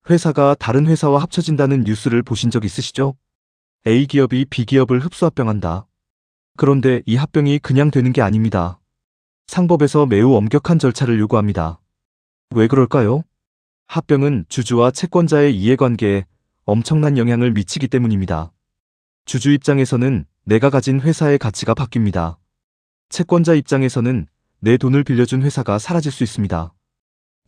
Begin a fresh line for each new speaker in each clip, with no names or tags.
회사가 다른 회사와 합쳐진다는 뉴스를 보신 적 있으시죠? A기업이 B기업을 흡수합병한다. 그런데 이 합병이 그냥 되는 게 아닙니다. 상법에서 매우 엄격한 절차를 요구합니다. 왜 그럴까요? 합병은 주주와 채권자의 이해관계에 엄청난 영향을 미치기 때문입니다. 주주 입장에서는 내가 가진 회사의 가치가 바뀝니다. 채권자 입장에서는 내 돈을 빌려준 회사가 사라질 수 있습니다.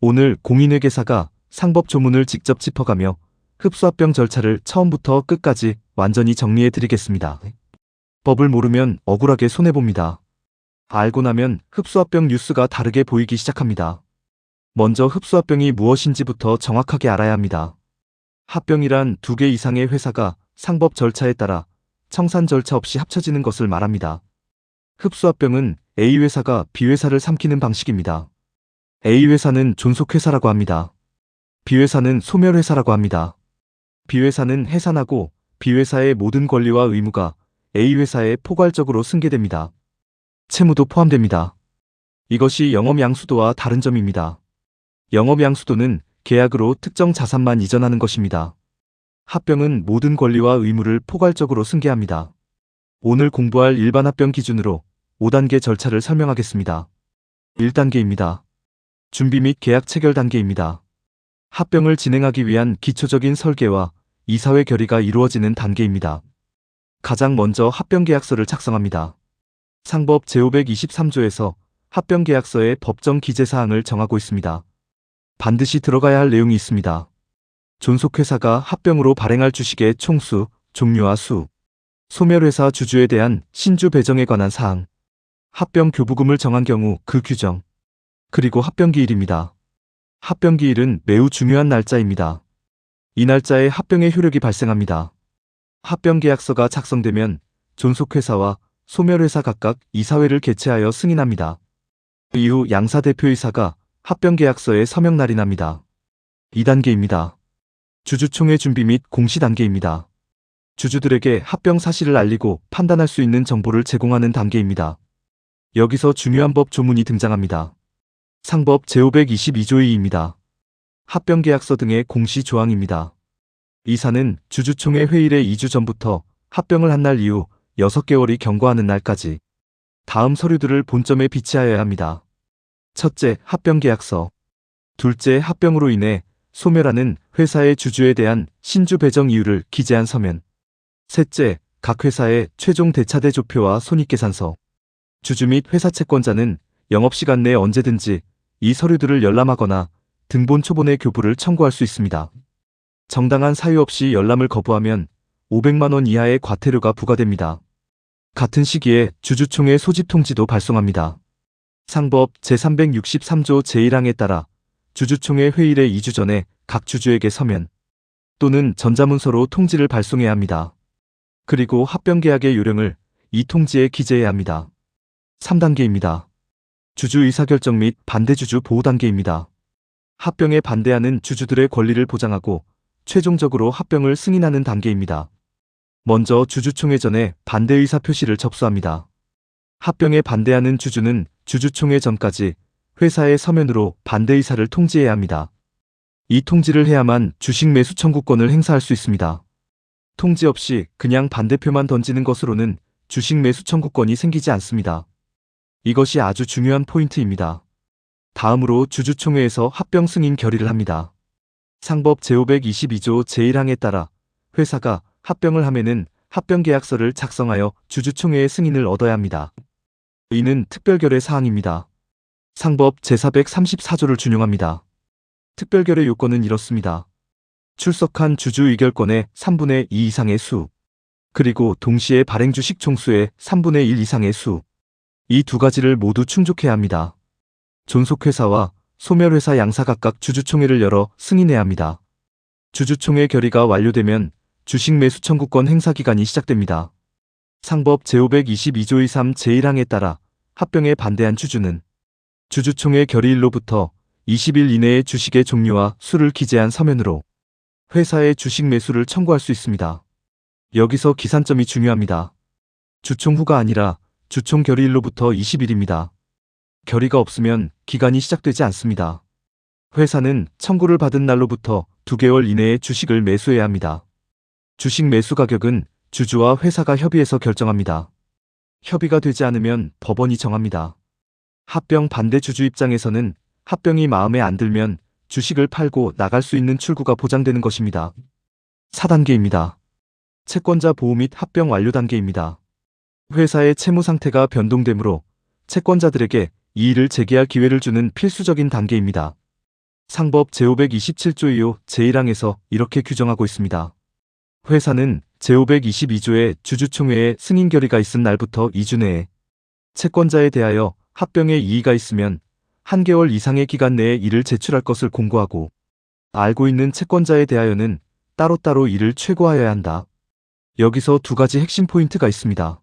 오늘 공인회계사가 상법 조문을 직접 짚어가며 흡수합병 절차를 처음부터 끝까지 완전히 정리해 드리겠습니다. 법을 모르면 억울하게 손해봅니다. 알고 나면 흡수합병 뉴스가 다르게 보이기 시작합니다. 먼저 흡수합병이 무엇인지부터 정확하게 알아야 합니다. 합병이란 2개 이상의 회사가 상법 절차에 따라 청산 절차 없이 합쳐지는 것을 말합니다. 흡수합병은 A회사가 B회사를 삼키는 방식입니다. A회사는 존속회사라고 합니다. B회사는 소멸회사라고 합니다. B회사는 해산하고 B회사의 모든 권리와 의무가 A회사에 포괄적으로 승계됩니다. 채무도 포함됩니다. 이것이 영업양수도와 다른 점입니다. 영업양수도는 계약으로 특정 자산만 이전하는 것입니다. 합병은 모든 권리와 의무를 포괄적으로 승계합니다. 오늘 공부할 일반 합병 기준으로 5단계 절차를 설명하겠습니다. 1단계입니다. 준비 및 계약 체결 단계입니다. 합병을 진행하기 위한 기초적인 설계와 이사회 결의가 이루어지는 단계입니다. 가장 먼저 합병계약서를 작성합니다. 상법 제523조에서 합병계약서의 법정 기재사항을 정하고 있습니다. 반드시 들어가야 할 내용이 있습니다. 존속회사가 합병으로 발행할 주식의 총수, 종류와 수, 소멸회사 주주에 대한 신주 배정에 관한 사항, 합병 교부금을 정한 경우 그 규정, 그리고 합병기일입니다. 합병기일은 매우 중요한 날짜입니다. 이 날짜에 합병의 효력이 발생합니다. 합병계약서가 작성되면 존속회사와 소멸회사 각각 이사회를 개최하여 승인합니다. 이후 양사대표이사가 합병계약서에 서명 날인합니다. 2단계입니다. 주주총회 준비 및 공시 단계입니다. 주주들에게 합병 사실을 알리고 판단할 수 있는 정보를 제공하는 단계입니다. 여기서 중요한 법 조문이 등장합니다. 상법 제522조의 2입니다. 합병계약서 등의 공시 조항입니다. 이사는 주주총회 회의일의 2주 전부터 합병을 한 날 이후 6개월이 경과하는 날까지 다음 서류들을 본점에 비치하여야 합니다. 첫째, 합병계약서. 둘째, 합병으로 인해 소멸하는 회사의 주주에 대한 신주 배정 이유를 기재한 서면. 셋째, 각 회사의 최종 대차대 조표와 손익계산서. 주주 및 회사 채권자는 영업시간 내 언제든지 이 서류들을 열람하거나 등본 초본의 교부를 청구할 수 있습니다. 정당한 사유 없이 열람을 거부하면 500만 원 이하의 과태료가 부과됩니다. 같은 시기에 주주총회 소집 통지도 발송합니다. 상법 제363조 제1항에 따라 주주총회 회의일의 2주 전에 각 주주에게 서면 또는 전자문서로 통지를 발송해야 합니다. 그리고 합병계약의 요령을 이 통지에 기재해야 합니다. 3단계입니다. 주주 의사결정 및 반대주주 보호 단계입니다. 합병에 반대하는 주주들의 권리를 보장하고 최종적으로 합병을 승인하는 단계입니다. 먼저 주주총회 전에 반대 의사 표시를 접수합니다. 합병에 반대하는 주주는 주주총회 전까지 회사의 서면으로 반대 의사를 통지해야 합니다. 이 통지를 해야만 주식 매수 청구권을 행사할 수 있습니다. 통지 없이 그냥 반대표만 던지는 것으로는 주식 매수 청구권이 생기지 않습니다. 이것이 아주 중요한 포인트입니다. 다음으로 주주총회에서 합병 승인 결의를 합니다. 상법 제522조 제1항에 따라 회사가 합병을 하면은 합병계약서를 작성하여 주주총회의 승인을 얻어야 합니다. 이는 특별결의 사항입니다. 상법 제434조를 준용합니다. 특별결의 요건은 이렇습니다. 출석한 주주 의결권의 3분의 2 이상의 수, 그리고 동시에 발행 주식 총수의 3분의 1 이상의 수, 이 두 가지를 모두 충족해야 합니다. 존속회사와 소멸회사 양사 각각 주주총회를 열어 승인해야 합니다. 주주총회 결의가 완료되면 주식 매수 청구권 행사 기간이 시작됩니다. 상법 제522조의 3 제1항에 따라 합병에 반대한 주주는 주주총회 결의일로부터 20일 이내에 주식의 종류와 수를 기재한 서면으로 회사의 주식 매수를 청구할 수 있습니다. 여기서 기산점이 중요합니다. 주총 후가 아니라 주총 결의일로부터 20일입니다. 결의가 없으면 기간이 시작되지 않습니다. 회사는 청구를 받은 날로부터 2개월 이내에 주식을 매수해야 합니다. 주식 매수 가격은 주주와 회사가 협의해서 결정합니다. 협의가 되지 않으면 법원이 정합니다. 합병 반대 주주 입장에서는 합병이 마음에 안 들면 주식을 팔고 나갈 수 있는 출구가 보장되는 것입니다. 4단계입니다. 채권자 보호 및 합병 완료 단계입니다. 회사의 채무 상태가 변동되므로 채권자들에게 이의를 제기할 기회를 주는 필수적인 단계입니다. 상법 제527조 2호 제1항에서 이렇게 규정하고 있습니다. 회사는 제522조의 주주총회에 승인 결의가 있은 날부터 2주 내에 채권자에 대하여 합병에 이의가 있으면 1개월 이상의 기간 내에 이를 제출할 것을 공고하고, 알고 있는 채권자에 대하여는 따로따로 이를 최고하여야 한다. 여기서 2가지 핵심 포인트가 있습니다.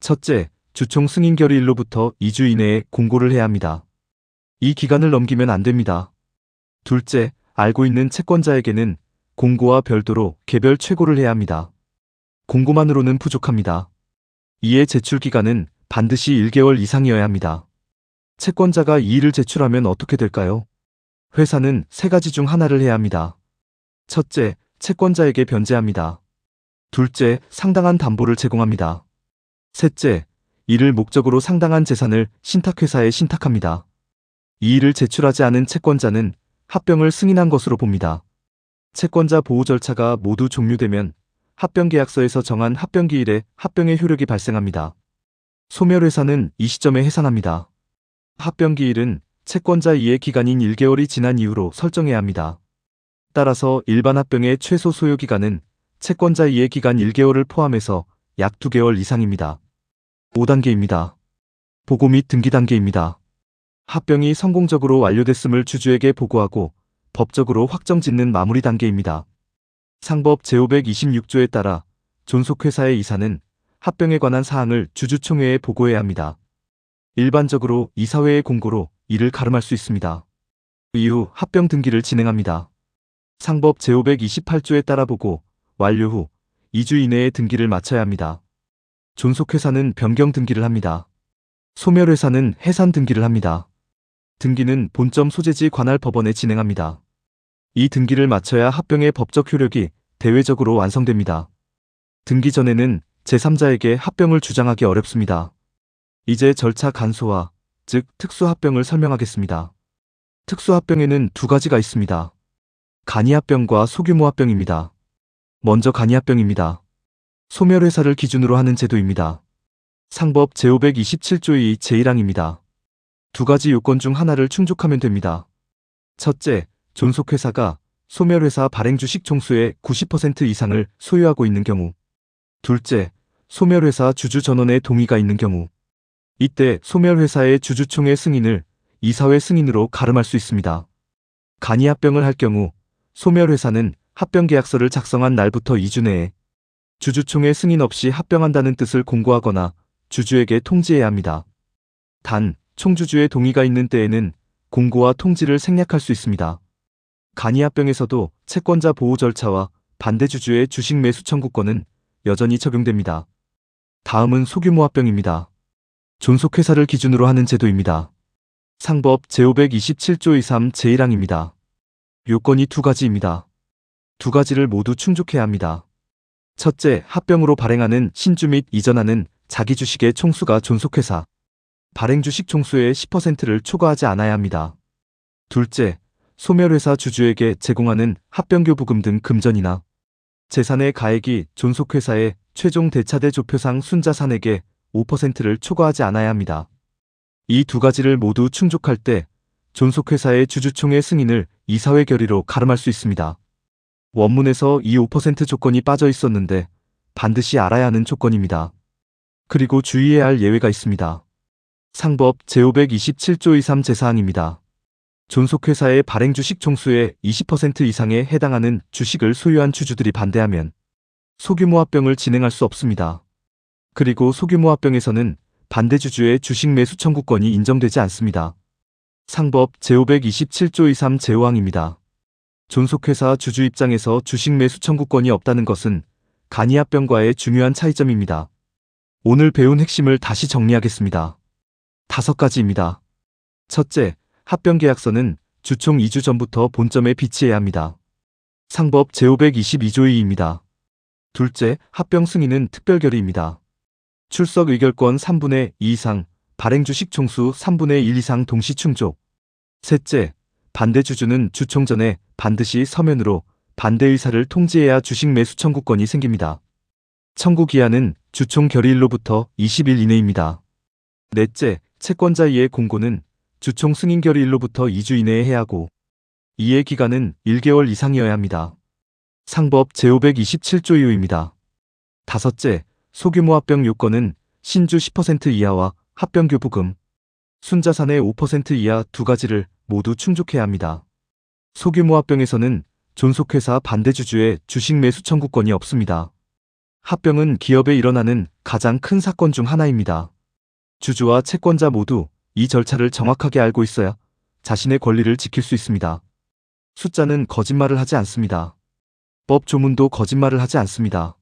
첫째, 주총 승인 결의일로부터 2주 이내에 공고를 해야 합니다. 이 기간을 넘기면 안 됩니다. 둘째, 알고 있는 채권자에게는 공고와 별도로 개별 최고를 해야 합니다. 공고만으로는 부족합니다. 이에 제출 기간은 반드시 1개월 이상이어야 합니다. 채권자가 이의를 제출하면 어떻게 될까요? 회사는 3가지 중 하나를 해야 합니다. 첫째, 채권자에게 변제합니다. 둘째, 상당한 담보를 제공합니다. 셋째, 이를 목적으로 상당한 재산을 신탁회사에 신탁합니다. 이의를 제출하지 않은 채권자는 합병을 승인한 것으로 봅니다. 채권자 보호 절차가 모두 종료되면 합병계약서에서 정한 합병기일에 합병의 효력이 발생합니다. 소멸회사는 이 시점에 해산합니다. 합병기일은 채권자 이해 기간인 1개월이 지난 이후로 설정해야 합니다. 따라서 일반 합병의 최소 소요기간은 채권자 이해 기간 1개월을 포함해서 약 2개월 이상입니다. 5단계입니다. 보고 및 등기 단계입니다. 합병이 성공적으로 완료됐음을 주주에게 보고하고 법적으로 확정짓는 마무리 단계입니다. 상법 제526조에 따라 존속회사의 이사는 합병에 관한 사항을 주주총회에 보고해야 합니다. 일반적으로 이사회의 공고로 이를 가름할 수 있습니다. 이후 합병 등기를 진행합니다. 상법 제528조에 따라 보고 완료 후 2주 이내에 등기를 마쳐야 합니다. 존속회사는 변경 등기를 합니다. 소멸회사는 해산 등기를 합니다. 등기는 본점 소재지 관할 법원에 진행합니다. 이 등기를 마쳐야 합병의 법적 효력이 대외적으로 완성됩니다. 등기 전에는 제3자에게 합병을 주장하기 어렵습니다. 이제 절차 간소화, 즉 특수합병을 설명하겠습니다. 특수합병에는 2가지가 있습니다. 간이합병과 소규모 합병입니다. 먼저 간이합병입니다. 소멸회사를 기준으로 하는 제도입니다. 상법 제527조 2 제1항입니다. 2가지 요건 중 하나를 충족하면 됩니다. 첫째, 존속회사가 소멸회사 발행주식 총수의 90% 이상을 소유하고 있는 경우. 둘째, 소멸회사 주주전원의 동의가 있는 경우. 이때 소멸회사의 주주총회 승인을 이사회 승인으로 가름할 수 있습니다. 간이합병을 할 경우 소멸회사는 합병계약서를 작성한 날부터 2주 내에 주주총회 승인 없이 합병한다는 뜻을 공고하거나 주주에게 통지해야 합니다. 단, 총주주의 동의가 있는 때에는 공고와 통지를 생략할 수 있습니다. 간이합병에서도 채권자 보호 절차와 반대주주의 주식 매수 청구권은 여전히 적용됩니다. 다음은 소규모 합병입니다. 존속회사를 기준으로 하는 제도입니다. 상법 제527조 23 제1항입니다. 요건이 2가지입니다. 2가지를 모두 충족해야 합니다. 첫째, 합병으로 발행하는 신주 및 이전하는 자기주식의 총수가 존속회사 발행주식 총수의 10%를 초과하지 않아야 합니다. 둘째, 소멸회사 주주에게 제공하는 합병교부금 등 금전이나 재산의 가액이 존속회사의 최종 대차대 조표상 순자산액의 5%를 초과하지 않아야 합니다. 이 2가지를 모두 충족할 때 존속회사의 주주총회 승인을 이사회 결의로 가름할 수 있습니다. 원문에서 이 5% 조건이 빠져 있었는데 반드시 알아야 하는 조건입니다. 그리고 주의해야 할 예외가 있습니다. 상법 제527조 23 제사항입니다. 존속회사의 발행주식 총수의 20% 이상에 해당하는 주식을 소유한 주주들이 반대하면 소규모 합병을 진행할 수 없습니다. 그리고 소규모 합병에서는 반대주주의 주식 매수 청구권이 인정되지 않습니다. 상법 제527조 23 제5항입니다. 존속회사 주주 입장에서 주식 매수 청구권이 없다는 것은 간이합병과의 중요한 차이점입니다. 오늘 배운 핵심을 다시 정리하겠습니다. 5가지입니다. 첫째, 합병계약서는 주총 2주 전부터 본점에 비치해야 합니다. 상법 제522조의입니다. 둘째, 합병 승인은 특별결의입니다. 출석 의결권 3분의 2 이상, 발행 주식 총수 3분의 1 이상 동시 충족. 셋째, 반대 주주는 주총 전에 반드시 서면으로 반대 의사를 통지해야 주식 매수 청구권이 생깁니다. 청구 기한은 주총 결의일로부터 20일 이내입니다. 넷째, 채권자의 공고는 주총 승인 결의일로부터 2주 이내에 해야 하고 이해 기간은 1개월 이상이어야 합니다. 상법 제527조 이유입니다. 다섯째, 소규모 합병 요건은 신주 10% 이하와 합병교부금, 순자산의 5% 이하 두 가지를 모두 충족해야 합니다. 소규모 합병에서는 존속회사 반대주주의 주식 매수 청구권이 없습니다. 합병은 기업에 일어나는 가장 큰 사건 중 하나입니다. 주주와 채권자 모두 이 절차를 정확하게 알고 있어야 자신의 권리를 지킬 수 있습니다. 숫자는 거짓말을 하지 않습니다. 법 조문도 거짓말을 하지 않습니다.